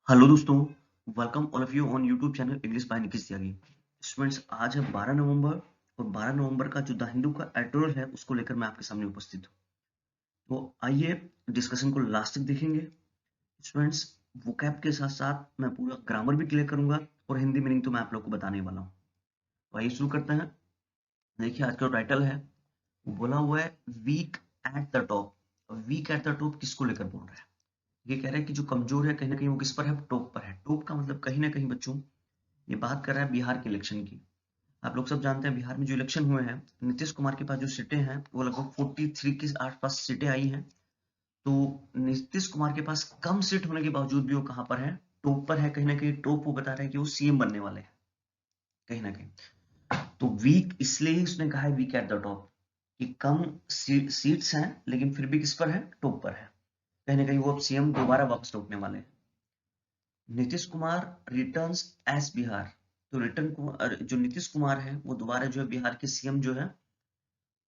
Hello दोस्तों, welcome all of you on YouTube channel English by Nikhil Tyagi. Students, आज है 12 नवंबर और 12 नवंबर का जो द हिंदू का एडिटोरियल है उसको लेकर मैं आपके सामने उपस्थित हूँ। तो आइए डिस्कशन को लास्ट तक देखेंगे। स्टूडेंट्स, वोकैब के साथ साथ मैं पूरा ग्रामर भी क्लियर करूंगा और हिंदी मीनिंग तो मैं आप लोग को बताने वाला हूँ। तो आइए शुरू करते हैं। देखिए, आज का टाइटल है, बोला हुआ है weak at the top. Weak at the top किसको लेकर बोल रहा है? ये कह रहा है कि जो कमजोर है कहीं ना कहीं वो किस पर है? टॉप पर है। टॉप का मतलब कहीं ना कहीं बच्चों ये बात कर रहा है बिहार के इलेक्शन की। आप लोग सब जानते हैं बिहार में जो इलेक्शन हुए हैं, नीतीश कुमार के पास जो सीटें हैं वो लगभग 43 के आसपास सीटें आई हैं। तो नीतीश कुमार के पास कम सीट होने के बावजूद भी वो कहां पर है? टॉप पर है। कहीं ना कहीं टॉप वो बता रहा है कि वो सीएम बनने वाले हैं कहीं ना कहीं। तो वीक इसलिए ही उसने कहा है वीक एट द टॉप, कि कम सीट्स हैं लेकिन फिर भी किस पर है? टॉप पर है। कहीं ना कहीं वो अब सीएम दोबारा वापस लौटने वाले हैं। Nitish Kumar returns as Bihar. तो जो नीतीश कुमार है वो दोबारा जो है बिहार के सीएम जो है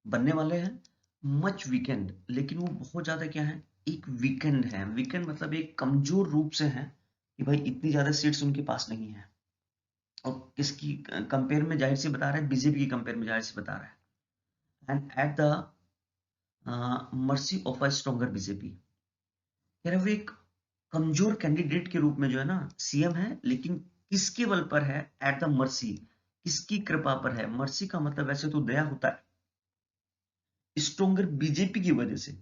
बनने वाले हैं। मच वीकेंड, लेकिन वो बहुत ज्यादा क्या है? एक वीकेंड है। वीकेंड मतलब एक कमजोर रूप से है कि भाई इतनी ज्यादा सीट्स उनके पास नहीं है। और किसकी कंपेयर में? जाहिर से बता रहा है बीजेपी की कंपेयर में, जाहिर से बता रहा है। And at the mercy of a stronger BJP. यार वो एक कमजोर कैंडिडेट के रूप में जो है ना सीएम है, लेकिन किसके बल पर है? एट द मर्सी, किसकी कृपा पर है? मर्सी का मतलब वैसे तो दया होता है, स्ट्रोंगर बीजेपी की वजह से।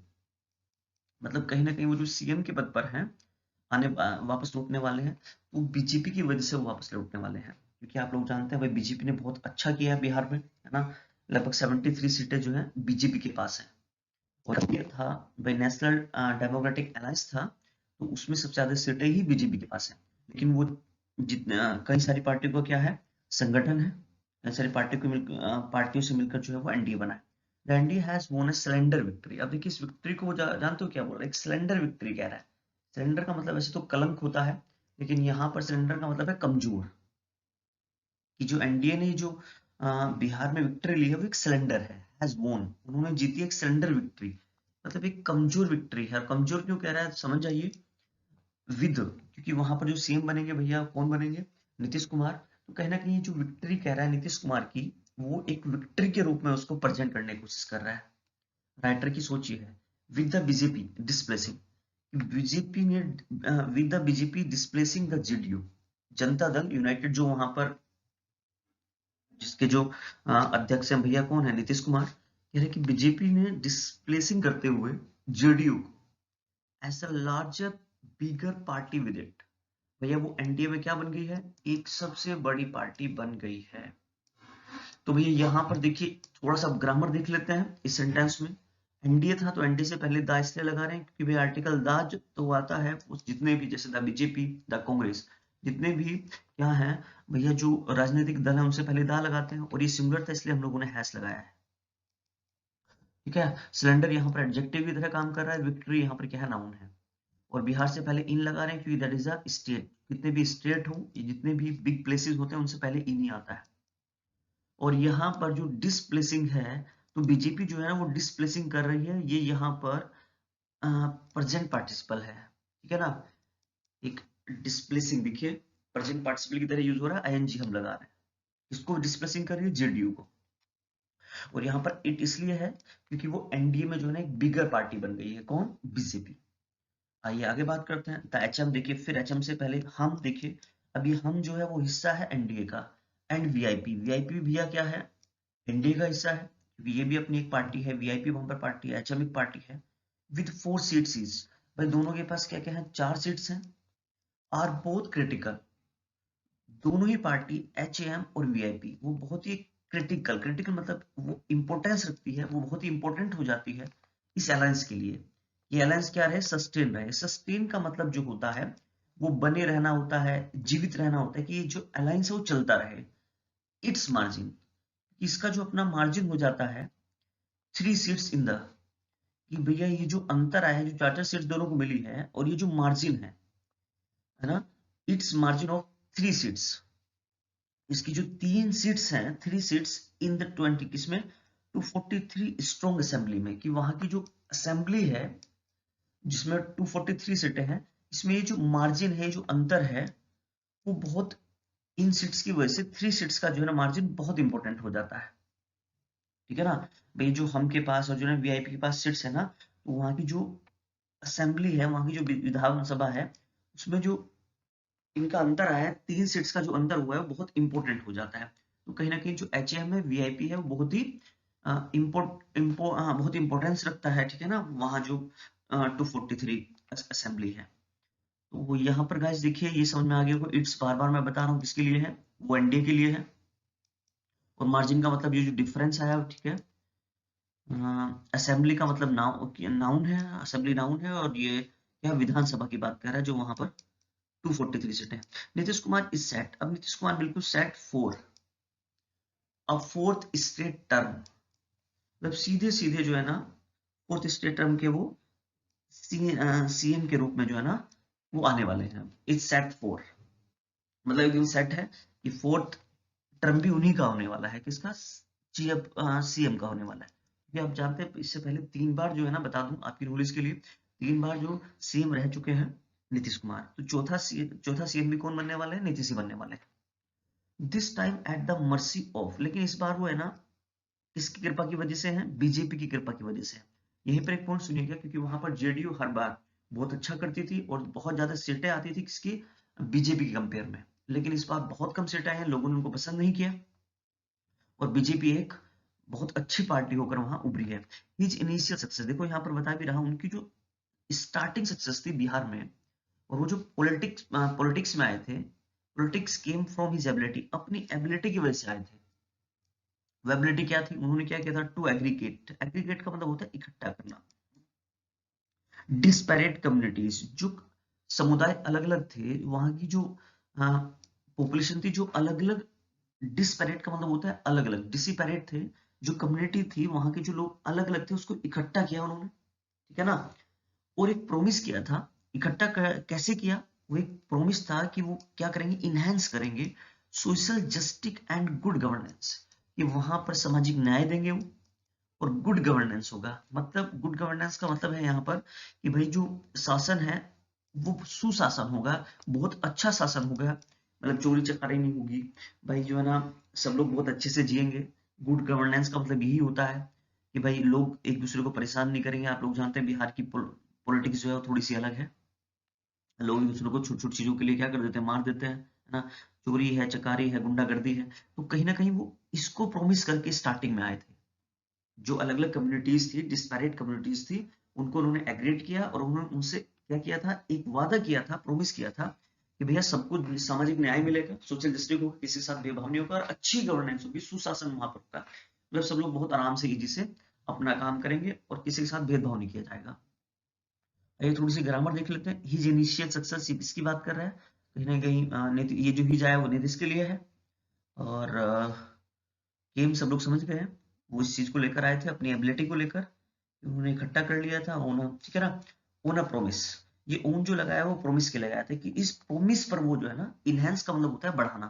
मतलब कहीं ना कहीं वो जो सीएम के पद पर हैं, वापस लौटने वाले हैं, वो बीजेपी की वजह से वो वापस लौटने वाले हैं। क्योंकि आप लोग जानते हैं भाई बीजेपी ने बहुत अच्छा किया है बिहार में, है ना। लगभग 73 सीटें जो है बीजेपी के पास है। और ये था भाई नेशनल डेमोक्रेटिक अलायंस था, तो उसमें सबसे ज्यादा सीटें ही बीजेपी के पास है। लेकिन वो जितने कई सारी पार्टियों का क्या है? संगठन है। कई सारी पार्टियों से मिलकर जो है वो एनडीए बना है। द एनडीए हैज वोन अ सिलेंडर विक्ट्री। अब देखिए इस विक्ट्री को वो जानते हो क्या बोल रहा है? एक सिलेंडर विक्ट्री कह रहा है। सिलेंडर का मतलब वैसे तो कलंक होता है, लेकिन यहाँ पर सिलेंडर का मतलब है कमजोर। कि जो एनडीए ने जो बिहार में विक्ट्री ली है वो एक सिलेंडर है। हैज वोन, उन्होंने जीती एक सिलेंडर विक्ट्री। मतलब एक कमजोर विक्ट्री है। और कमजोर क्यों कह रहा है समझ जाइए। विद, क्योंकि वहां पर जो सीएम बनेंगे भैया, कौन बनेंगे? नीतीश कुमार। तो कहीं ना कहीं जो विक्ट्री कह रहा है नीतीश कुमार की, वो एक विक्ट्री के रूप में उसको प्रेजेंट करने की कोशिश कर रहा है। राइटर की सोच ये है, with the BJP displacing. BJP ने with the BJP displacing the JDU, Janata Dal United, जो वहां पर जिसके जो अध्यक्ष हैं भैया, कौन है? नीतीश कुमार। कह रहे कि बीजेपी ने डिस्प्लेसिंग करते हुए जेडीयू को as a larger bigger party with it. भैया वो एनडीए में क्या बन गई है? एक सबसे बड़ी पार्टी बन गई है। तो भैया यहाँ पर देखिए, थोड़ा सा ग्रामर देख लेते हैं इस सेंटेंस में। एनडीए था तो एनडीए से पहले द इसलिए लगा रहे हैं क्योंकि भैया आर्टिकल द तो आता है उस जितने भी, जैसे द बीजेपी, द कांग्रेस, जितने भी क्या है भैया जो राजनीतिक दल है उनसे पहले दा लगाते हैं। और ये सिंगुलर था इसलिए हम लोगों ने हैश लगाया है। ठीक है। सिलेंडर यहाँ पर एडजेक्टिव की तरह काम कर रहा है, विक्ट्री यहाँ पर क्या है? नाउन है। और बिहार से पहले इन लगा रहे हैं क्योंकि दैट इज अ स्टेट। कितने भी स्टेट हो, जितने भी बिग प्लेसेस होते हैं उनसे पहले इन ही आता है। और यहाँ पर जो डिसप्लेसिंग है, तो बीजेपी जो है ना वो डिसप्लेसिंग कर रही है, ये यहाँ पर प्रेजेंट पार्टिसिपल है। ठीक है ना। एक डिसप्लेसिंग देखिए प्रेजेंट पार्टिसिपल की तरह यूज हो रहा है, आईएनजी हम लगा रहे हैं। इसको डिसप्लेसिंग कर रही है जेडीयू को। और यहाँ पर इट इसलिए है क्योंकि वो एनडीए में जो है ना एक बिगर पार्टी बन गई है। कौन? बीजेपी। आइए आगे बात करते हैं। द एचएम देखिए, फिर एचएम से पहले हम देखिए। अभी हम जो है वो हिस्सा है एनडीए का। एंड वीआईपी, वीआईपी भैया क्या है? एनडीए का हिस्सा है। ये भी अपनी एक पार्टी है। वीआईपी वहां पर पार्टी है, एचएम एक पार्टी है। विद 4 सीट्स इज, भाई दोनों के पास क्या क्या है? 4 सीट्स हैं। आर बोथ क्रिटिकल, दोनों ही पार्टी एचएम और वीआईपी वो बहुत ही क्रिटिकल, क्रिटिकल मतलब वो इंपोर्टेंस रखती है, वो बहुत ही इंपॉर्टेंट हो जाती है इस अलायंस के लिए। ये अलायंस क्या रहे? सस्टेन रहे। सस्टेन का मतलब जो होता है वो बने रहना होता है, जीवित रहना होता है, कि ये जो अलायंस है वो चलता रहे। इट्स मार्जिन, इसका जो अपना मार्जिन हो जाता है 3 सीट्स इन द, कि भैया ये जो अंतर आया है, जो 4 सीट्स दोनों को मिली है, और ये जो मार्जिन है ना, इट्स मार्जिन ऑफ 3 सीट्स। इसकी जो 3 सीट्स हैं, 3 सीट्स इन द 20, किसमें? 243 स्ट्रॉन्ग असेंबली में, कि वहां की जो असेंबली है जिसमें 243 सीटें हैं, इसमें ये जो मार्जिन है, जो अंतर है, वो बहुत इन सीट्स की वजह से 3 सीट्स का जो है ना मार्जिन बहुत इंपॉर्टेंट हो जाता है। ठीक है ना भाई, जो हम के पास और जो है वीआईपी के पास सीट्स है ना, तो वहां की जो असेंबली है, वहां की जो विधानसभा है, उसमें जो इनका अंतर आया है, 3 सीट्स का जो अंतर हुआ है, वो बहुत इंपॉर्टेंट हो जाता है। तो कहीं ना कहीं जो एचएम है, वीआईपी है, वो बहुत ही बहुत इंपॉर्टेंस रखता है। ठीक है ना, वहां जो 243 असेंबली है। तो वो यहाँ पर गाइस देखिए, ये समझ में आ गया होगा, इट्स बार बार मैं बता रहा हूँ किसके लिए है, वो एनडीए के लिए है। और मार्जिन का मतलब ये जो डिफरेंस आया, ठीक है। असेंबली का मतलब नाउन है, असेंबली नाउन है, और ये क्या विधानसभा की बात कर रहा है, जो वहां पर 243 सीट है। नीतीश कुमार इज सेट, अब नीतीश कुमार बिल्कुल set for a fourth state term, मतलब सीधे सीधे जो है ना फोर्थ स्टेट टर्म के वो सीएम के रूप में जो है ना वो आने वाले हैं। इज सेट फॉर मतलब एकदम सेट है कि फोर्थ टर्म भी उन्हीं का होने वाला है, किसका, सीएम का होने वाला है। क्योंकि आप जानते हैं इससे पहले 3 बार जो है ना, बता दूं आपकी नॉलेज के लिए, 3 बार जो सीएम रह चुके हैं नीतीश कुमार, तो चौथा सीएम भी कौन बनने वाला है, नीतीश ही बनने वाले हैं। This time at the mercy of, लेकिन इस बार वो है ना किसकी कृपा की वजह से है, बीजेपी की कृपा की वजह से। यहीं पर एक पॉइंट सुनिएगा, क्योंकि वहां पर जेडीयू हर बार बहुत अच्छा करती थी और बहुत ज्यादा सीटें आती थी किसकी, बीजेपी के कंपेयर में। लेकिन इस बार बहुत कम सीटें आई हैं, लोगों ने उनको पसंद नहीं किया, और बीजेपी एक बहुत अच्छी पार्टी होकर वहां उभरी है। हिज इनिशियल सक्सेस देखो, यहाँ पर बता भी रहा हूं, उनकी जो स्टार्टिंग सक्सेस थी बिहार में, और वो जो पॉलिटिक्स में आए थे, politics came from his ability, अपनी एबिलिटी की वजह से आए थे। वो एबिलिटी क्या थी, उन्होंने क्या किया था, टू एग्रीगेट, एग्रीगेट का मतलब होता है इकट्ठा करना, डिस्पैरेट कम्युनिटीज, जो समुदाय अलग अलग थे, वहां की जो पॉपुलेशन थी जो अलग अलग, डिस्पैरेट का मतलब होता है अलग अलग, डिसिपैरेट थे, जो कम्युनिटी थी वहां के जो लोग अलग अलग थे, उसको इकट्ठा किया उन्होंने। ठीक है ना, और एक प्रॉमिस किया था, इकट्ठा कैसे किया, वो एक प्रॉमिस था कि वो क्या करेंगे, इनहेंस करेंगे social justice and good governance, कि वहां पर सामाजिक न्याय देंगे वो, और गुड गवर्नेंस होगा। मतलब गुड गवर्नेंस का मतलब है यहाँ पर कि भाई जो शासन है वो सुशासन होगा, बहुत अच्छा शासन होगा, मतलब चोरी चकारी नहीं होगी, भाई जो है ना सब लोग बहुत अच्छे से जिएंगे। गुड गवर्नेंस का मतलब यही होता है कि भाई लोग एक दूसरे को परेशान नहीं करेंगे। आप लोग जानते हैं बिहार की पॉलिटिक्स जो है वो थोड़ी सी अलग है, लोग एक दूसरे को छोटी छोटी चीजों के लिए क्या कर देते हैं, मार देते हैं, है ना, चोरी है, चकारी है, गुंडागर्दी है। तो कहीं ना कहीं वो इसको प्रॉमिस करके स्टार्टिंग में आए थे। जो अलग अलग कम्युनिटीज थी, डिस्पैरेट कम्युनिटीज थी, उनको उन्होंने एग्रीड किया, और उन्होंने उनसे क्या किया था, एक वादा किया था, प्रॉमिस किया था कि भैया सबको सामाजिक न्याय मिलेगा, सोशल जस्टिस होगा, किसी के साथ भेदभाव नहीं होगा, और अच्छी गवर्नेंस होगी, सुशासन वहां पर होगा, मतलब सब लोग बहुत आराम से इजी से अपना काम करेंगे, और किसी के साथ भेदभाव नहीं किया जाएगा। ये थोड़ी सी ग्रामर देख लेते हैं। हिज इनिशियल सक्सेस इसकी बात कर रहा है, कहीं ना कहीं ये जो हिज आया वो नीतीश के लिए है। और गेम सब लोग समझ गए हैं, वो इस चीज को लेकर आए थे, अपनी एबिलिटी को लेकर उन्होंने इकट्ठा कर लिया था। ओना, ठीक है ना, ओना प्रॉमिस, ये ओन जो लगाया वो प्रॉमिस के लगाया था, कि इस प्रॉमिस पर वो जो है ना, इनहेंस का मतलब होता है बढ़ाना,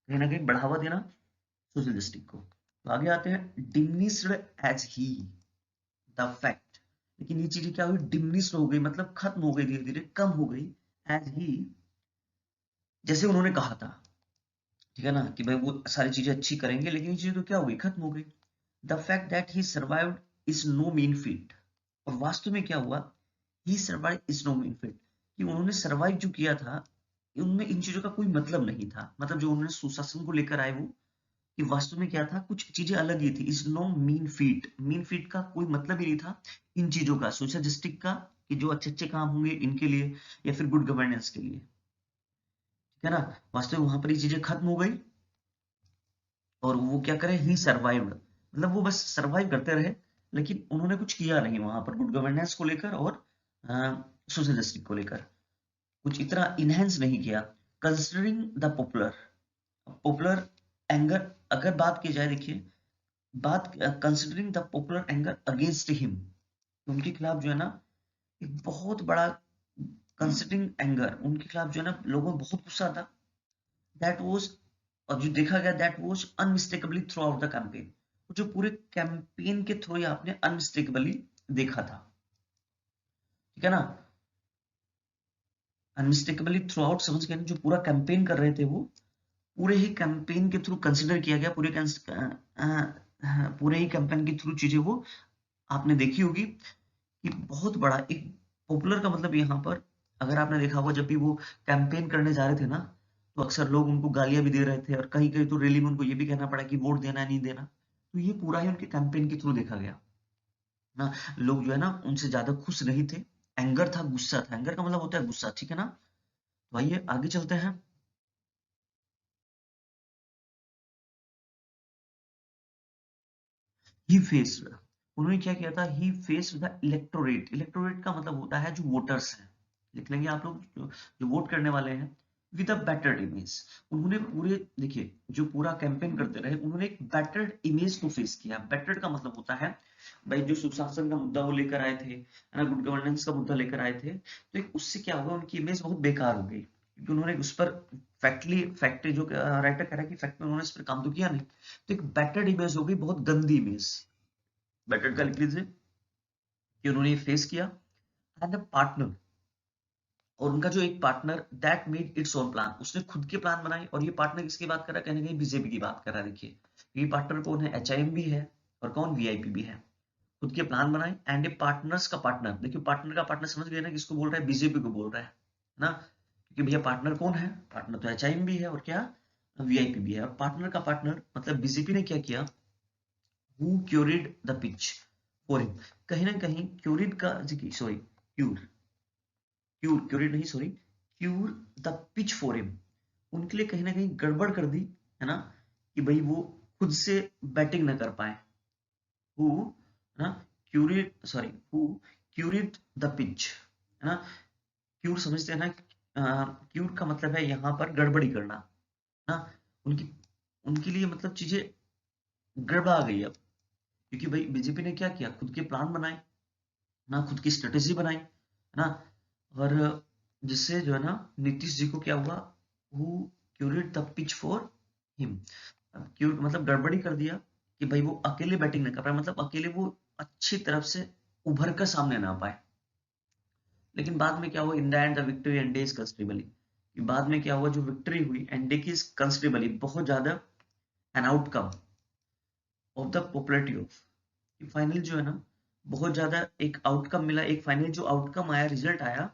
कहीं ना कहीं बढ़ावा देना सोशल जस्टिस को। तो आगे आते हैं, डिमिनिश्ड एज ही द फैक्ट, लेकिन ये चीजें क्या हुई, डिमिनिश्ड हो गई, मतलब खत्म हो गई, धीरे धीरे कम हो गई, एज ही, जैसे उन्होंने कहा था। ठीक है ना, कि भाई वो सारी चीजें अच्छी करेंगे, लेकिन ये चीजें तो क्या हो गई, खत्म हो गई। The fact that he survived is no mean feat, और वास्तव में क्या हुआ, he survive is no mean feat, कि उन्होंने सर्वाइव जो किया था, उनमें इन चीजों का कोई मतलब नहीं था, मतलब जो उन्होंने सुशासन को लेकर आए वो, कि वास्तव में क्या था, कुछ चीजें अलग ही थी। Is no mean feat, mean feat का कोई मतलब ही नहीं था इन चीजों का, सोशल जस्टिस का, कि जो अच्छे अच्छे काम होंगे इनके लिए, या फिर गुड गवर्नेंस के लिए। ठीक है ना, वास्तव में वहां पर ये चीजें खत्म हो गई, और वो क्या करे, ही सर्वाइव्ड, मतलब वो बस सर्वाइव करते रहे, लेकिन उन्होंने कुछ किया नहीं वहां पर गुड गवर्नेंस को लेकर, और सोशल जस्टिस को लेकर कुछ इतना इनहेंस नहीं किया। Considering the popular popular anger, अगर बात की जाए, देखिए बात, considering the popular anger against him, उनके खिलाफ जो है ना एक बहुत बड़ा, कंसिडरिंग एंगर, उनके खिलाफ जो है ना लोगों में बहुत गुस्सा था, दैट वाज, और जो देखा गया, that was unmistakably throughout the campaign, जो पूरे कैंपेन के थ्रू ही आपने अनमिस्टेकेबली देखा था। ठीक है ना, अनमिस्टेकेबली थ्रू आउट, समझ गए ना, जो पूरा कैंपेन कर रहे थे वो पूरे ही कैंपेन के थ्रू कंसिडर किया गया, पूरे ही कैंपेन के थ्रू चीजें वो आपने देखी होगी कि बहुत बड़ा एक पॉपुलर का मतलब यहाँ पर, अगर आपने देखा होगा जब भी वो कैंपेन करने जा रहे थे ना, तो अक्सर लोग उनको गालियां भी दे रहे थे और कहीं कहीं तो रैली में उनको ये भी कहना पड़ा कि वोट देना नहीं देना। तो ये पूरा ही उनके कैंपेन के थ्रू देखा गया ना। लोग जो है ना उनसे ज्यादा खुश नहीं थे, एंगर था, गुस्सा था। एंगर का मतलब होता है गुस्सा, ठीक है ना। तो आइए आगे चलते हैं। ही फेस्ड, उन्होंने क्या किया था, ही फेस्ड द इलेक्टोरेट। इलेक्टोरेट का मतलब होता है जो वोटर्स हैं, लिख लेंगे आप लोग, जो वोट करने वाले हैं, विद अ बेटर्ड इमेज। उन्होंने पूरे, देखिए, जो पूरा कैंपेन करते रहे, उन्होंने एक बेटर्ड इमेज को फेस किया। बेटर्ड का मतलब होता है भाई, जो सुशासन का मुद्दा वो लेकर आए थे, है ना, गुड गवर्नेंस का मुद्दा लेकर आए थे, तो एक उससे क्या हुआ, उनकी इमेज बहुत बेकार हो गई, क्योंकि उन्होंने उस पर फैक्ट जो राइटर कह रहा है कि फैक्ट में उन्होंने इस पर काम तो किया नहीं, तो एक बैटर्ड इमेज हो गई, बहुत गंदी इमेज। बैटर्ड का लिख लीजिए कि उन्होंने ये फेस किया। एंड अ पार्टनर, और उनका जो एक partner that made its own plan, उसने खुद के प्लान बनाए। और ये पार्टनर किसकी बात कर रहा है, कहने कहीं बीजेपी की बात कर रहा है। देखिए ये पार्टनर कौन है, एचआईएम भी है और कौन, वीआईपी भी है। खुद के प्लान बनाए एंड ए पार्टनर्स का पार्टनर, देखिए पार्टनर का पार्टनर समझ गए ना, किसको बोल रहा है, बीजेपी को बोल रहा है ना। क्योंकि भैया पार्टनर कौन है, पार्टनर तो एचआईएम भी है और क्या, वीआईपी भी है। और पार्टनर का पार्टनर मतलब बीजेपी ने क्या किया, who cured the pitch for him. कहीं ना कहीं क्यूरिड का, सॉरी, क्यूर क्यूर क्यूरिड नहीं, sorry, cure the pitch for him, उनके लिए कहीं ना कहीं गड़बड़ कर दी, है ना, कि भाई वो खुद से बैटिंग ना कर पाए। हु, है ना, क्यूरिड, sorry, who cured the pitch, है ना। क्यूर समझते हैं ना, क्यूर का मतलब है यहाँ पर गड़बड़ी करना ना। उनकी उनके लिए मतलब चीजें गड़बड़ा गई अब, क्योंकि भाई बीजेपी ने क्या किया, खुद के प्लान बनाए ना, खुद की स्ट्रेटेजी बनाई, है ना। और जिससे जो है ना नीतीश जी को क्या हुआ, who curate the pitch for him. Cure मतलब गड़बड़ी कर दिया कि भाई वो अकेले बैटिंग नहीं कर पाए, मतलब अकेले वो अच्छी तरफ से उभर कर सामने ना पाए। लेकिन बाद में क्या हुआ, in the end the victory and is considerably, बाद में क्या हुआ, जो विक्ट्री हुई एंडे की, कंसिडरेबली बहुत ज्यादा, an outcome of the popularity of, finally जो है ना बहुत ज्यादा एक आउटकम मिला। एक फाइनली जो आउटकम आया, रिजल्ट आया,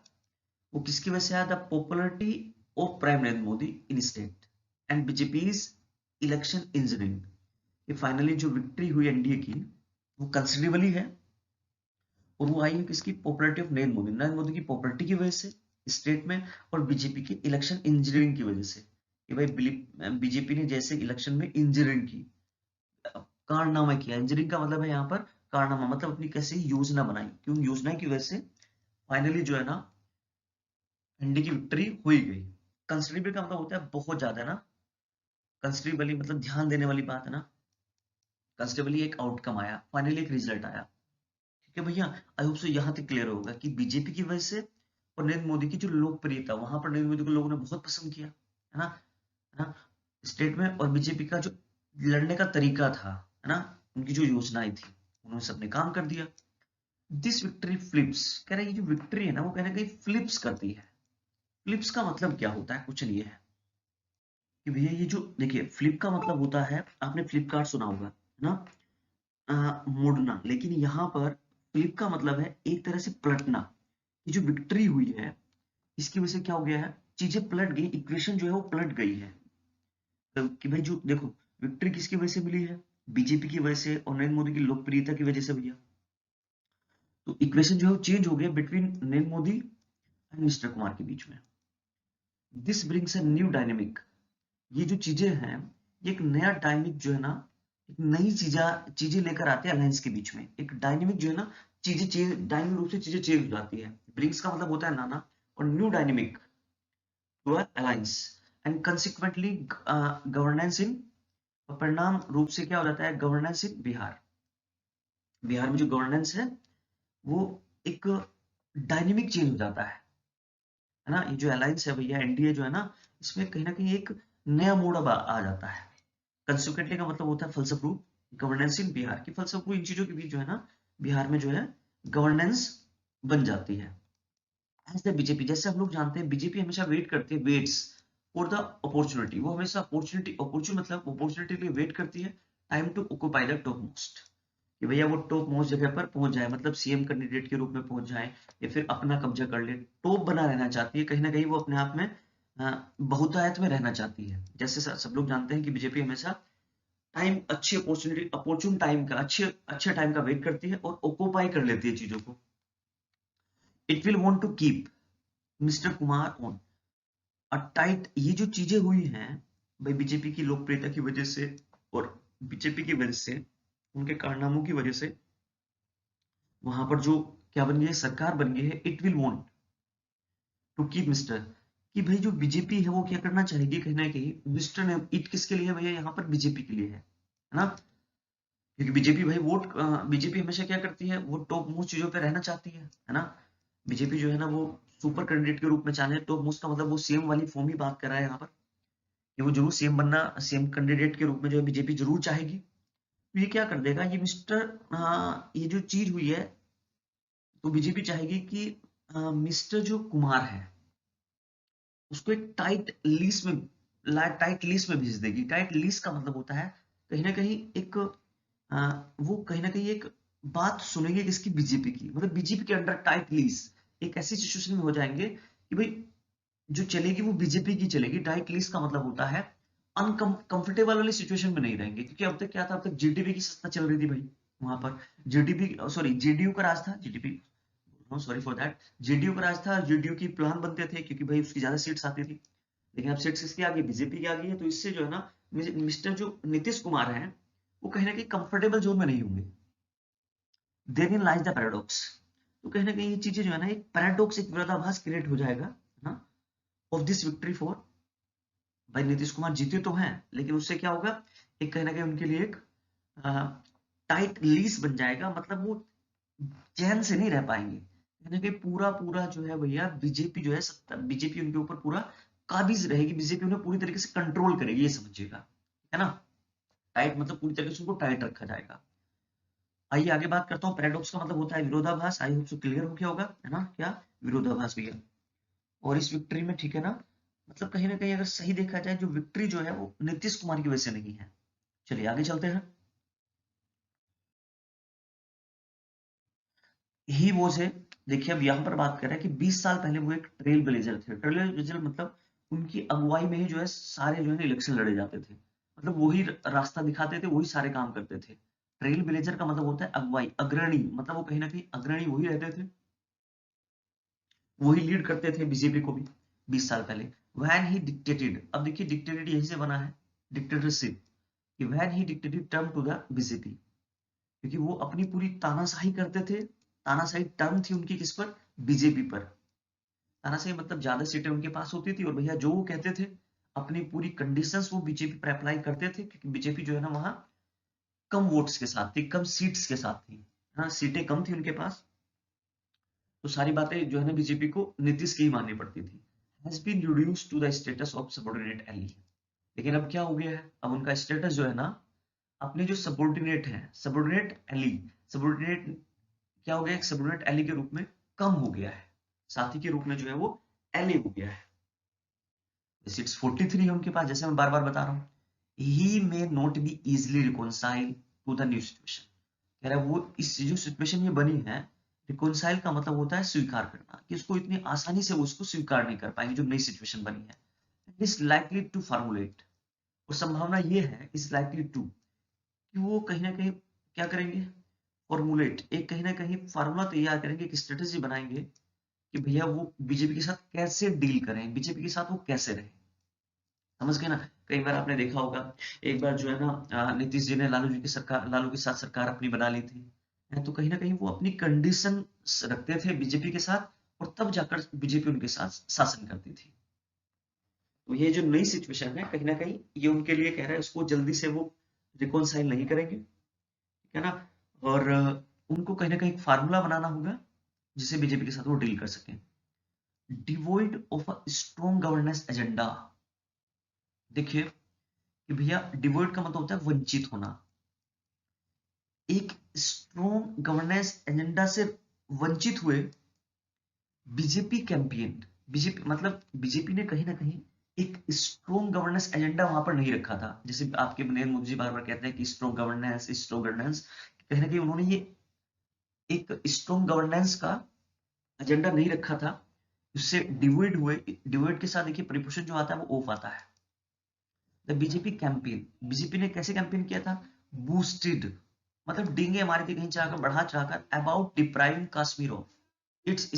वो किसकी वजह से आया, the popularity of prime Narendra Modi in state and BJP's election engineering. ये फाइनली जो विक्ट्री हुई एनडीए की, वो कंसिडरेबली है, और वो आई है किसकी, पॉपुलरिटी ऑफ नरेंद्र मोदी, नरेंद्र मोदी की पॉपुलरिटी की वजह से स्टेट में, और बीजेपी की इलेक्शन इंजीनियरिंग की वजह से, कि भाई बीजेपी ने जैसे इलेक्शन में इंजीनियरिंग की, कारनामा किया। इंजीनियरिंग का मतलब है यहाँ पर कारनामा, मतलब अपनी कैसे योजना बनाई, क्यों योजना की वजह से फाइनली जो है ना एनडीए की विक्ट्री हुई गई। कंसिडरेबल का मतलब होता है बहुत ज्यादा ना, कंसिडरेबली मतलब ध्यान देने वाली बात है ना। कंसिडरेबली एक आउटकम आया, फाइनली एक रिजल्ट आया। ठीक है भैया, आई होप सो यहाँ तक क्लियर होगा कि बीजेपी की वजह से और नरेंद्र मोदी की जो लोकप्रियता, वहां पर नरेंद्र मोदी को लोगों ने बहुत पसंद किया, है ना, स्टेट में। और बीजेपी का जो लड़ने का तरीका था, है ना, उनकी जो योजनाएं थी, उन्होंने सबने काम कर दिया। दिस विक्ट्री फ्लिप्स, कह रहे हैं ये जो विक्ट्री है ना, वो कहना कहीं फ्लिप्स करती है। फ्लिप्स का मतलब क्या होता है, कुछ नहीं है कि भैया ये जो, देखिए फ्लिप का मतलब होता है, आपने फ्लिपकार्ट सुना होगा, है ना, मुड़ना। लेकिन यहाँ पर फ्लिप का मतलब है एक तरह से पलटना। ये जो विक्ट्री हुई है, इसकी वजह से क्या हो गया है, चीजें पलट गई, इक्वेशन जो है वो पलट गई है। तो कि भाई जो देखो, विक्ट्री किसकी वजह से मिली है, बीजेपी की वजह से और नरेंद्र मोदी की लोकप्रियता की वजह से भैया। तो इक्वेशन जो है वो चेंज हो गया between Narendra Modi and mister Kumar के बीच में। This brings a new dynamic, ये जो चीजें हैं, ये एक नया डायनेमिक जो है ना, एक नई चीजें लेकर आते हैं अलायंस के बीच में। एक डायनेमिक जो है ना, चीजें चेंज, डायनेमिक रूप से चीजें चेंज हो जाती है। ब्रिंग्स का मतलब होता है लाना, और new dynamic to alliance and consequently governance in, परिणाम रूप से क्या हो जाता है, गवर्नेंस इन बिहार। बिहार में जो गवर्नेंस है वो एक डायनेमिक चेंज हो जाता है ना। ये जो अलायंस है भैया, एनडीए जो है ना, इसमें कहीं ना कहीं एक नया मोड़ अब आ जाता है। कंसिक्वेंटली का मतलब होता है फलस्वरूप, गवर्नेंस इन बिहार की फलस्वरूप इन चीजों के बीच जो है ना, बिहार में जो है गवर्नेंस बन जाती है। एज द बीजेपी, जैसे हम लोग जानते हैं बीजेपी हमेशा वेट करती है, वेट्स फॉर द अपॉर्चुनिटी, वो हमेशा अपॉर्चुनिटी मतलब अपॉर्चुनिटी के लिए वेट करती है, time to occupy the top most, कि भैया वो टॉप मोस्ट जगह पर पहुंच जाए, मतलब सीएम कैंडिडेट के रूप में पहुंच जाए या फिर अपना कब्जा कर ले, टॉप बना रहना चाहती है, कहीं ना कहीं वो अपने आप में बहुतायत में रहना चाहती है। जैसे सब लोग जानते हैं कि बीजेपी हमेशा टाइम, अच्छी अपॉर्चुनिटी, अपॉर्चुन टाइम का, अच्छे टाइम का वेट करती है और ऑक्यूपाई कर लेती है चीजों को। It will want to keep mister Kumar on a tight, ये जो चीजें हुई हैं भाई बीजेपी की लोकप्रियता की वजह से और बीजेपी की वजह से, उनके कारनामों की वजह से वहां पर जो क्या बन गई है, सरकार बन गई है, it will want to keep mister, कि भाई जो बीजेपी है वो क्या करना चाहेगी, कहीं ना कहीं मिस्टर ने, इट किसके लिए है भैया, यहाँ पर बीजेपी के लिए है ना, क्योंकि बीजेपी भाई वोट, बीजेपी हमेशा क्या करती है, वो टॉप मोस्ट चीजों पे रहना चाहती है ना। बीजेपी जो है ना वो सुपर कैंडिडेट के रूप में चाहे, टॉप मोस्ट का मतलब वो सीएम वाली फॉर्म ही बात कर रहा है यहाँ पर, कि वो जरूर सीएम बनना, सीएम कैंडिडेट के रूप में जो है बीजेपी जरूर चाहेगी। तो ये क्या कर देगा, ये ये जो चीज हुई है, तो बीजेपी चाहेगी कि मिस्टर जो कुमार है उसको एक टाइट लीस में भेज देगी। टाइट लीस का मतलब होता है कहीं ना कहीं एक, वो कहीं ना कहीं एक बात सुनेंगे किसकी, बीजेपी की, मतलब बीजेपी के अंडर टाइट लीज, एक ऐसी सिचुएशन में हो जाएंगे कि भाई जो चलेगी वो बीजेपी की चलेगी। टाइट लीज का मतलब होता है अनकंफर्टेबल वाली सिचुएशन में नहीं रहेंगे, क्योंकि अब तक क्या था, अब तक जीडीपी की सत्ता चल रही थी भाई वहां पर, जीडीपी सॉरी जेडीयू का राज था, GDP sorry for that, JDU का राज था, जेडीयू की प्लान बनते थे क्योंकि भाई उसकी ज्यादा सीट्स आती थी, लेकिन अब सीट्स किसकी आ गई, बीजेपी की आ गई है, तो इससे जो है ना मिस्टर जो नीतीश कुमार है वो कहीं ना कहीं कंफर्टेबल जोन में नहीं होंगे। देयरइन लाइज द पैराडॉक्स, तो कहीं ना कहीं ये चीजें जो है ना एक पैराडॉक्स, एक विरोधाभास क्रिएट हो जाएगा ना, ऑफ दिस विक्ट्री फॉर, भाई नीतीश कुमार जीते तो हैं लेकिन उससे क्या होगा, एक कहीं ना कहीं उनके लिए एक टाइट लीज बन जाएगा, मतलब वो चैन से नहीं रह पाएंगे, कहीं ना कहीं पूरा पूरा जो है भैया बीजेपी जो है सत्ता, बीजेपी उनके ऊपर पूरा काबिज रहेगी, बीजेपी उन्हें पूरी तरीके से कंट्रोल करेगी, ये समझिएगा, है ना। टाइट मतलब पूरी तरीके से उनको टाइट रखा जाएगा। आइए आगे बात करता हूँ, पैराडॉक्स का मतलब होता है विरोधाभास, आई होप सो क्लियर हो गया होगा, है ना, क्या विरोधाभास भैया। और इस विक्ट्री में ठीक है ना, मतलब कहीं ना कहीं अगर सही देखा जाए जो विक्ट्री जो है वो नीतीश कुमार की वजह से नहीं है। चलिए आगे चलते हैं। ही वो से, देखिए अब यहाँ पर बात कर रहे हैं कि 20 साल पहले वो एक ट्रेल ब्लेजर थे। ट्रेल ब्लेजर मतलब उनकी अगुवाई में ही जो है सारे जो है इलेक्शन लड़े जाते थे, मतलब वही रास्ता दिखाते थे, वही सारे काम करते थे। ट्रेल ब्लेजर का मतलब होता है अगुवाई, अग्रणी, मतलब वो कहीं ना कहीं अग्रणी वही रहते थे, वही लीड करते थे बीजेपी को भी 20 साल पहले। वैन ही डिक्टेटेड, अब देखिए डिक्टेटेड यहीं से बना है, डिक्टेटरशिप, कि when he dictated term to the BJP, क्योंकि वो अपनी पूरी तानाशाही करते थे, तानाशाही टर्म थी उनकी किस पर, बीजेपी पर। तानाशाही मतलब ज्यादा सीटें उनके पास होती थी और भैया जो वो कहते थे अपनी पूरी कंडीशंस वो बीजेपी पर अप्लाई करते थे, क्योंकि बीजेपी जो है ना वहां कम वोट्स के साथ थी, कम सीट्स के साथ थी, हाँ सीटें कम थी उनके पास, तो सारी बातें जो है ना बीजेपी को नीतीश की ही माननी पड़ती थी। Has been reduced to the status of subordinate ally, लेकिन अब क्या हो गया है, अब उनका स्टेटस जो है ना अपने जो सबऑर्डिनेट है, सबऑर्डिनेट एली, सबऑर्डिनेट क्या हो गया, एक सबऑर्डिनेट एली के रूप में कम हो गया है, साथी के रूप में जो है वो एली हो गया है। सीट्स 43 है उनके पास, जैसे मैं बार बार बता रहा हूँ। He may not be easily reconcile to the new situation, कह रहा है वो इस जो सिचुएशन ये बनी है, रिकॉन्साइल का मतलब होता है स्वीकार करना, कि उसको इतनी आसानी से वो उसको स्वीकार नहीं कर पाएंगे जो नई सिचुएशन बनी है। इज लाइकली टू फॉर्मुलेट, और संभावना ये है, इज लाइकली टू, कि वो कहीं ना कहीं क्या करेंगे, फॉर्मुलेट, एक कहीं ना कहीं फार्मूला तैयार करेंगे, एक स्ट्रेटेजी बनाएंगे कि भैया वो बीजेपी के साथ कैसे डील करें, बीजेपी के साथ वो कैसे रहे, समझ गए ना। कई बार आपने देखा होगा, एक बार जो है ना नीतीश जी ने लालू जी की सरकार, लालू के साथ सरकार अपनी बना ली थी, तो कहीं ना कहीं वो अपनी कंडीशन रखते थे बीजेपी के साथ, और तब जाकर बीजेपी उनके साथ शासन करती थी। तो ये जो नई सिचुएशन है कहीं ना कहीं ये उनके लिए कह रहा है, उसको जल्दी से वो रिकॉन्साइल नहीं करेंगे, ठीक है ना। और उनको कहीं ना कहीं एक फार्मूला बनाना होगा जिसे बीजेपी के साथ वो डील कर सकें। Devoid of a strong governance agenda, देखिए कि भैया डिवोइड का मतलब होता है वंचित होना, एक स्ट्रॉन्ग गवर्नेंस एजेंडा से वंचित हुए, बीजेपी कैंपेन, बीजेपी मतलब बीजेपी ने कहीं ना कहीं एक स्ट्रॉन्ग गवर्नेंस एजेंडा वहां पर नहीं रखा था। जैसे आपके नरेंद्र मोदी जी बार बार कहते हैं कि स्ट्रॉन्ग गवर्नेंस, कहीं ना कहीं उन्होंने ये एक स्ट्रॉन्ग गवर्नेंस का एजेंडा नहीं रखा था। उससे डिवोइड हुए, डिवोइड के साथ देखिए प्रीपोजिशन जो आता है वो ऑफ आता है। द बीजेपी कैंपेन, बीजेपी ने कैसे कैंपेन किया था? बूस्टेड, मतलब डींगे मारी थी कहीं जाकर, बढ़ा चढ़ाकर, about depriving Kashmir of its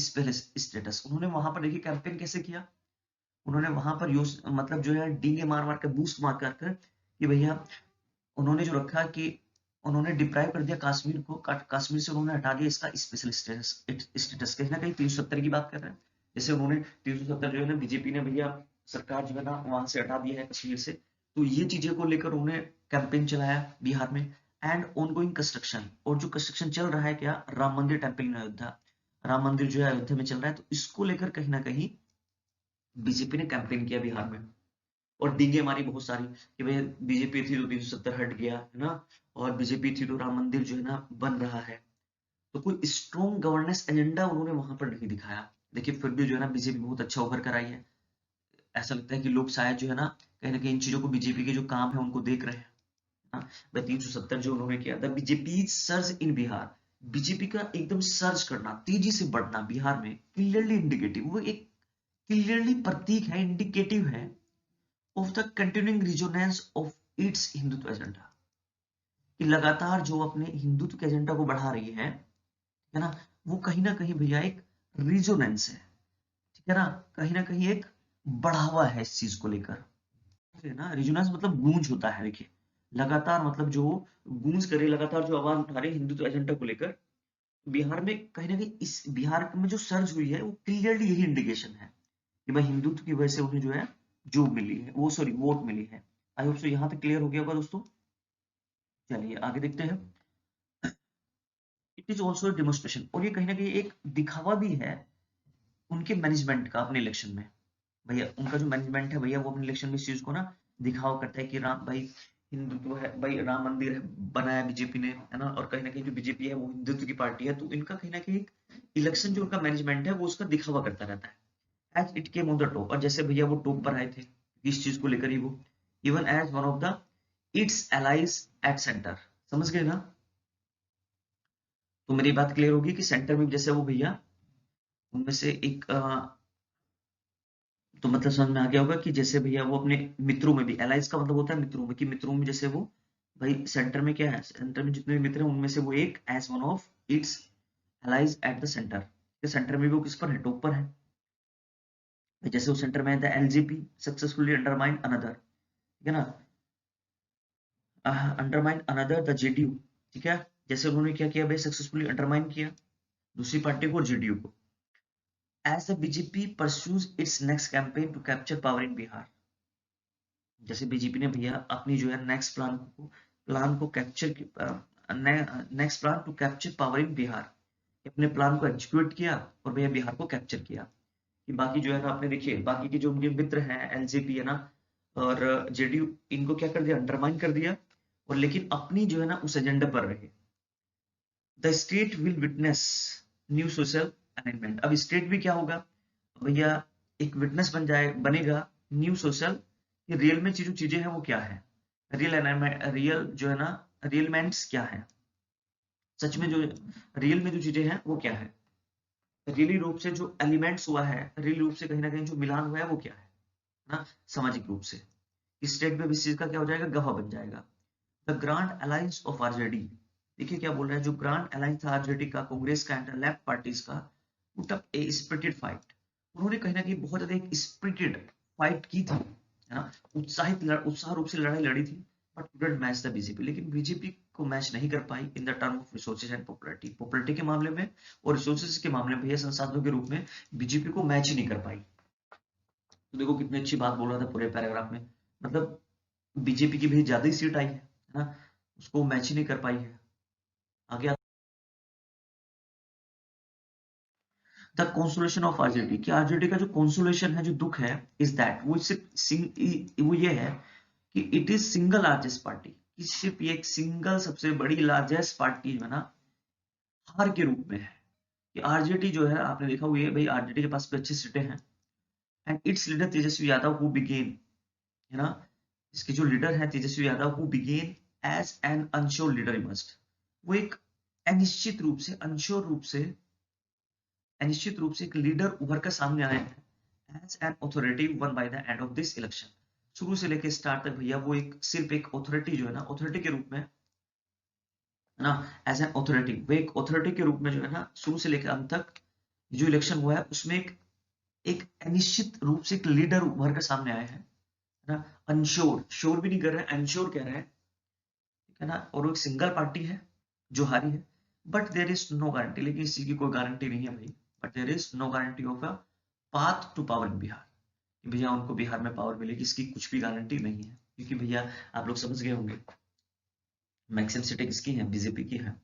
status. उन्होंने वहां पर देखिए कैंपेन कैसे किया, उन्होंने वहां पर यूज मतलब जो है डींगे मार मार कर, बूस्ट मार कर कि भैया उन्होंने जो रखा कि उन्होंने डिप्राइव कर दिया कश्मीर को, कश्मीर से उन्होंने हटा दिया इसका स्पेशल स्टेटस। कहीं ना कहीं 370 की बात कर रहे हैं। जैसे उन्होंने 370 जो है ना, बीजेपी ने भैया सरकार जो है ना वहां से हटा दिया है कश्मीर से, तो ये चीजें को लेकर उन्होंने कैंपेन चलाया बिहार में। एंड ऑनगोइंग कंस्ट्रक्शन, और जो कंस्ट्रक्शन चल रहा है क्या, राम मंदिर टेम्पल इन अयोध्या, राम मंदिर जो है अयोध्या में चल रहा है, तो इसको लेकर कहीं ना कहीं बीजेपी ने कैंपेन किया बिहार में। और डींगे मारी बहुत सारी कि भाई बीजेपी थी तो 370 हट गया है ना, और बीजेपी थी तो राम मंदिर जो है ना बन रहा है। तो कोई स्ट्रॉन्ग गवर्नेंस एजेंडा उन्होंने वहां पर नहीं दिखाया। देखिए फिर भी जो है ना बीजेपी बहुत अच्छा उभर कर आई है। ऐसा लगता है कि लोग शायद जो है ना कहीं ना कहीं इन चीजों को, बीजेपी के जो काम है उनको देख रहे हैं। हाँ, भाई 370 जो उन्होंने किया था, बीजेपी सर्ज इन बिहार, बीजेपी का एकदम सर्ज करना, तेजी से बढ़ना बिहार में, क्लियरली इंडिकेटिव, वो एक क्लियरली प्रतीक है, इंडिकेटिव है of the continuing resonance of its Hindutva agenda, कि लगातार जो अपने हिंदुत्व के एजेंडा को बढ़ा रही है ना, वो कहीं ना कहीं भैया एक रिजोनेंस है, ठीक है ना, कहीं ना कहीं एक बढ़ावा है इस चीज को लेकर, है ना। रिजोनेंस मतलब गूंज होता है, देखिए लगातार मतलब जो गूंज करे, लगातार जो आवाज उठा रहे हिंदुत्व एजेंडा को लेकर बिहार में, कहीं ना कहीं इस बिहार में जो सर्ज हुई है वो क्लियरली यही इंडिकेशन है कि भाई हिंदुत्व की वजह से उन्हें जो है जो मिली है, वो सॉरी वोट मिली है। आई होप सो यहाँ तक क्लियर हो गया होगा दोस्तों। चलिए आगे देखते हैं। इट इज ऑल्सो डेमोस्ट्रेशन, और ये कहीं ना कहीं एक दिखावा भी है उनके मैनेजमेंट का अपने इलेक्शन में। भैया उनका जो मैनेजमेंट है भैया, वो अपने इलेक्शन में इस चीज को ना दिखावा करता है कि राम भाई हिंदुत्व है, भाई राम मंदिर है, बनाया बीजेपी ने, है ना, और कहीं ना कहीं जो बीजेपी है वो हिंदुत्व की पार्टी है, तो इनका कहीं ना कहीं एक इलेक्शन जो उनका मैनेजमेंट है वो उसका दिखावा करता रहता है। As it came on the top, और जैसे भैया वो टॉप पर आए थे इस चीज को लेकर ही, वो even as one of the its allies at centre, समझ गए ना। तो मेरी बात क्लियर होगी कि सेंटर में जैसे वो भैया उनमें से एक तो मतलब समझ में आ गया होगा कि जैसे भैया वो अपने मित्रों में भी, एलाइज का मतलब होता है मित्रों में, कि मित्रों में जैसे वो भाई सेंटर में क्या है, सेंटर में जितने भी मित्र हैं उनमें से वो एक as one of its allies at the centre, centre में भी वो किस पर है, टॉप पर है। जैसे वो सेंटर में है, the LJP successfully undermine another, ठीक है ना, अंडरमाइन अनदर द जेडीयू, ठीक है। जैसे उन्होंने क्या किया भाई, सक्सेसफुली अंडरमाइन किया दूसरी पार्टी को, जेडीयू को। As the BJP pursues its next campaign to capture power in Bihar, जैसे बीजेपी ने भैया अपनी जो है नेक्स्ट प्लान को capture, next plan to capture power in Bihar, अपने प्लान को एग्जीक्यूट किया और भैया बिहार को कैप्चर किया। कि बाकी जो है ना आपने देखिए बाकी के जो उनके मित्र हैं, एलजेपी है ना और जेडीयू, इनको क्या कर दिया, अंडरमाइन कर दिया, और लेकिन अपनी जो है ना उस एजेंडा पर रहे। The state will witness new social alignment, अब स्टेट भी क्या होगा भैया, एक विटनेस बनेगा न्यू सोशल, कि रियल में जो चीजें हैं वो क्या है, रियल अलाइनमेंट, रियल जो है ना रियलमेंट्स क्या है, सच में जो रियल में जो चीजें हैं वो क्या है, रियली रूप से जो एलिमेंट्स हुआ है, रियल रूप से कहीं ना कहीं जो मिलान हुआ है वो क्या है ना, सामाजिक रूप से स्टेट में इस चीज का क्या हो जाएगा, गवाह बन जाएगा। The grand alliance of RJD, देखिए क्या बोल रहा है, जो ग्रांड अलायंस था आरजेडी का, कांग्रेस का एंड लेफ्ट पार्टीज का, पुट अप ए स्पिरिटेड फाइट, उन्होंने कहीं ना कहीं बहुत ज्यादा एक स्पिरिटेड फाइट की थी, है ना, उत्साह रूप से लड़ाई लड़ी थी, but couldn't match the BJP, लेकिन बीजेपी को मैच नहीं कर पाई in the term of resources and popularity के मामले में, और रिसोर्सेज के मामले में भैया संसाधनों के रूप में बीजेपी को मैच ही नहीं कर पाई। तो देखो कितनी अच्छी बात बोल रहा था पूरे पैराग्राफ में, मतलब बीजेपी की भी ज्यादा ही सीट आई है ना, उसको मैच ही नहीं कर पाई है। आगे द कंसोलेशन ऑफ आरजेडी, कि आरजेडी का जो कंसोलेशन है, जो दुख है, इज दैट वो वो ये है कि it is single largest party, कि सिर्फ ये एक सिंगल सबसे बड़ी लार्जेस्ट पार्टी जो है ना हार के रूप में है, कि आरजेडी जो है आपने देखा हुआ है भाई, आरजेडी के पास भी अच्छी सीटें हैं, and its leader Tejashwi Yadav who began, है ना, इसके जो लीडर हैं Tejashwi Yadav who began as an unsure leader emerged, वो एक अनिश्चित रूप से एक लीडर उभर कर सामने आए हैं as an authority one by the end of this election. शुरू से लेकर स्टार्ट तक भैया वो एक सिर्फ एक ऑथोरिटी जो है ना, ऑथोरिटी के रूप में, है ना, एज एन ऑथोरिटी, वो एक ऑथोरिटी के रूप में जो है ना, शुरू से लेकर अंत तक जो इलेक्शन हुआ है उसमें एक अनिश्चित रूप से एक लीडर उभर कर सामने आए हैं, है ना, अनश्योर, श्योर भी नहीं कर रहे हैं, अनश्योर कह रहे हैं, ठीक है ना, और वो एक सिंगल पार्टी है जो हारी है, but there is no guarantee, लेकिन इस चीज की कोई गारंटी नहीं है भाई, but there is no guarantee of a path to power in Bihar, कि भैया उनको बिहार में पावर मिलेगी, इसकी कुछ भी गारंटी नहीं है, क्योंकि भैया आप लोग समझ गए होंगे मैक्सिमम सीटें किसकी हैं, बीजेपी की है,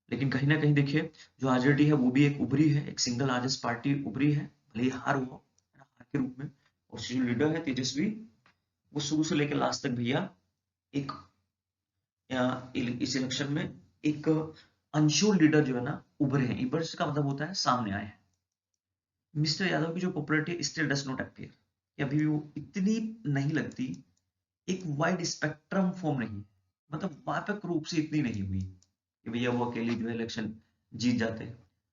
लेकिन कहीं ना कहीं देखिए जो आरजेडी है वो भी एक उभरी है, एक सिंगल लार्जेस्ट पार्टी उभरी है, भले ही हार हुआ, है ना, हार के रूप में, और जो लीडर है तेजस्वी, वो शुरू से लेकर लास्ट तक भैया एक इस इलेक्शन में एक अनश्योर लीडर जो है ना उभरे हैं, इबर्स का मतलब होता है सामने आए हैं। मिस्टर यादव की जो popularity still does not appear, कि अभी भी वो इतनी नहीं लगती, एक वाइड स्पेक्ट्रम फॉर्म नहीं, मतलब व्यापक रूप से इतनी नहीं हुई कि भैया वो अकेले जो है इलेक्शन जीत जाते।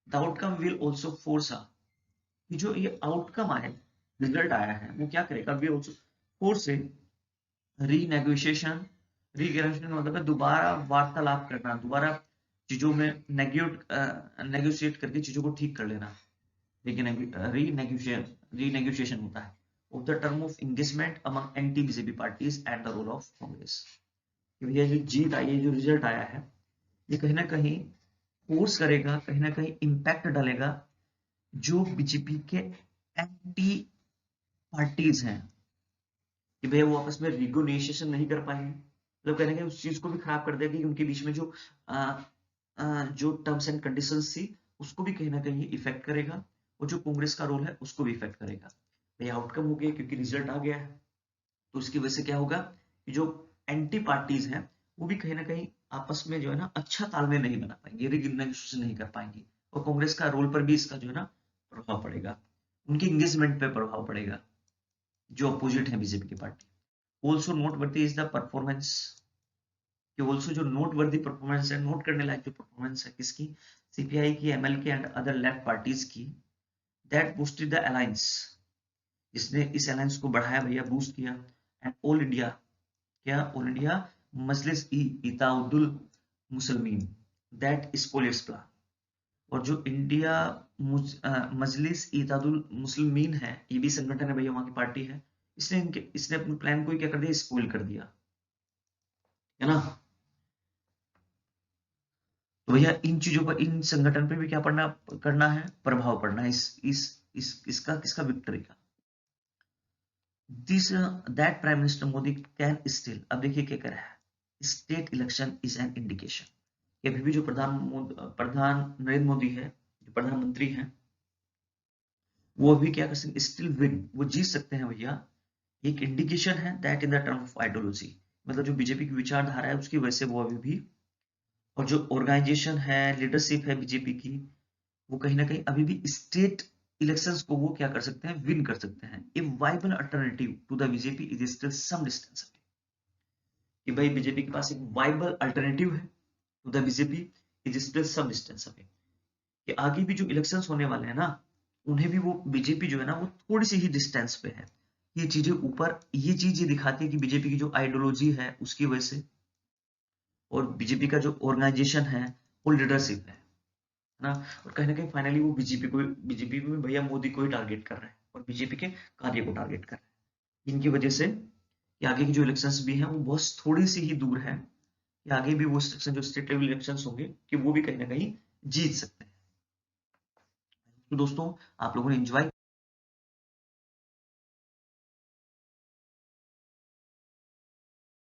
The outcome will also force कि जो ये आउटकम आए, रिजल्ट आया है, वो क्या करेगा, विल ऑल्सो फोर्स से रीनेगोशिएशन, रीनेगोशिएशन मतलब है दोबारा वार्तालाप करना, दोबारा चीजों में नेगोशिएट करके चीजों को ठीक कर लेना, लेकिन रीनेगोशिएशन होता है of the term of engagement among anti BJP parties and the role of Congress. ये जो जीत आई है, जो रिजल्ट आया है, ये कहीं ना कहीं फोर्स करेगा, कहीं ना कहीं इम्पैक्ट डालेगा जो बीजेपी के एंटी पार्टीज हैं, कि भैया वो आपस में रिगोनिएशन नहीं कर पाएंगे, मतलब कहने के उस चीज को भी खराब कर देगा कि उनके बीच में जो टर्म्स एंड कंडीशंस थी उसको भी कहीं ना कहीं इफेक्ट करेगा, और जो कांग्रेस का रोल है उसको भी इफेक्ट करेगा। भैया आउटकम हो गया क्योंकि रिजल्ट आ गया है, तो उसकी वजह से क्या होगा कि जो एंटी पार्टीज हैं वो भी कहीं ना कहीं आपस में जो है ना अच्छा तालमेल नहीं बना पाएंगे, रिगोनिएशन नहीं कर पाएंगे, और कांग्रेस का रोल पर भी इसका जो है ना प्रभाव पड़ेगा, उनके एंगेजमेंट पे प्रभाव पड़ेगा जो अपोजिट है बीजेपी की party. Also noteworthy is the performance, कि ऑल्सो जो नोटवर्दी परफॉर्मेंस है, नोट करने लायक जो परफॉर्मेंस है किसकी, सीपीआई की, एमएल की एंड अदर लेफ्ट पार्टीज की, दैट बूस्टेड द अलायंस, इसने इस अलायंस को बढ़ाया भैया, बूस्ट किया, एंड ऑल इंडिया, क्या all India Majlis e Ittehadul Muslimeen, that spoil its plan, और जो इंडिया मजलिस इतादुल मुस्लिमीन है, ये भी संगठन है भैया, वहां की पार्टी है, इसने अपने प्लान को ही क्या कर दिया, स्पॉइल कर दिया, है ना। तो भैया इन चीजों पर, इन संगठन पर भी क्या पड़ना करना है, प्रभाव पड़ना है, इसका किसका, विक्ट्री का। This that prime minister Modi can still, अब देखिए क्या कह रहा है, state election is an indication, कि अभी भी जो प्रधान नरेंद्र मोदी है, जो प्रधानमंत्री हैं, वो अभी क्या कर सकते, स्टिल विन, वो जीत सकते हैं भैया, एक इंडिकेशन है that in the term of ideology, मतलब जो बीजेपी की विचारधारा है उसकी वजह से वो अभी भी, और जो ऑर्गेनाइजेशन है, लीडरशिप है बीजेपी की, वो कहीं ना कहीं अभी भी स्टेट इलेक्शंस को वो क्या कर सकते हैं, विन कर सकते हैं। A viable alternative to the BJP is still some distance away, कि भाई बीजेपी के पास एक वाइबल अल्टरनेटिव है to the BJP is still some distance away, कि आगे भी जो इलेक्शंस होने वाले हैं ना, उन्हें भी वो बीजेपी जो है ना वो थोड़ी सी ही डिस्टेंस पे है। ये चीजें ऊपर, ये चीज ये दिखाती है कि बीजेपी की जो आइडियोलॉजी है उसकी वजह से, और बीजेपी का जो ऑर्गेनाइजेशन है, वो लीडरशिप है ना, और कहीं ना कहीं फाइनली वो बीजेपी में भैया मोदी को ही टारगेट कर रहे हैं, और बीजेपी के कार्य को टारगेट कर रहे हैं, इनकी वजह से कि आगे की जो इलेक्शंस भी हैं वो बहुत थोड़ी सी ही दूर है, कि आगे भी वो जो स्टेट लेवल इलेक्शंस होंगे कि वो भी कहीं ना कहीं जीत सकते हैं। तो दोस्तों आप लोगों ने एंजॉय